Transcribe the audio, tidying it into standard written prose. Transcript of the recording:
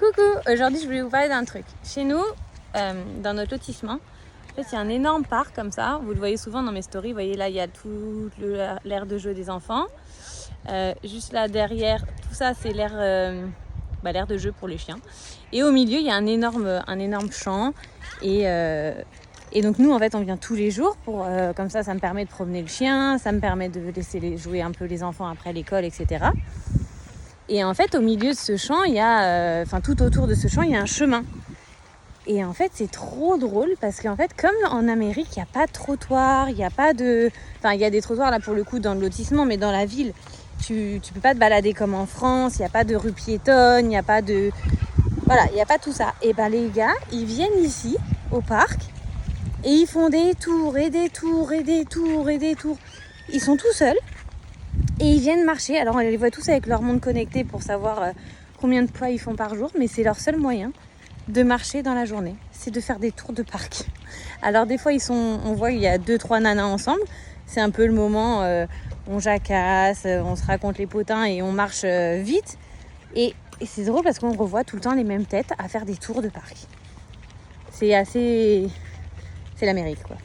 Coucou, aujourd'hui je voulais vous parler d'un truc. Chez nous, dans notre lotissement, en fait, il y a un énorme parc comme ça. Vous le voyez souvent dans mes stories. Vous voyez là, il y a tout l'aire de jeu des enfants. Juste là derrière, tout ça c'est l'aire de jeu pour les chiens. Et au milieu, il y a un énorme champ. Et donc nous, en fait, on vient tous les jours pour comme ça me permet de promener le chien, ça me permet de laisser jouer un peu les enfants après l'école, etc. Et en fait, au milieu de ce champ, il y a, tout autour de ce champ, il y a un chemin. Et en fait, c'est trop drôle parce qu'en fait, comme en Amérique, il n'y a pas de trottoir, il n'y a pas de... Enfin, il y a des trottoirs là pour le coup dans le lotissement, mais dans la ville, tu peux pas te balader comme en France, il n'y a pas de rue piétonne, il n'y a pas de... Voilà, il n'y a pas tout ça. Et ben les gars, ils viennent ici, au parc, et ils font des tours et des tours et des tours et des tours. Ils sont tout seuls. Et ils viennent marcher, alors on les voit tous avec leur montre connectée pour savoir combien de pas ils font par jour, mais c'est leur seul moyen de marcher dans la journée, c'est de faire des tours de parc. Alors des fois on voit qu'il y a 2-3 nanas ensemble, c'est un peu le moment, on jacasse, on se raconte les potins et on marche vite. Et c'est drôle parce qu'on revoit tout le temps les mêmes têtes à faire des tours de parc. C'est l'Amérique quoi.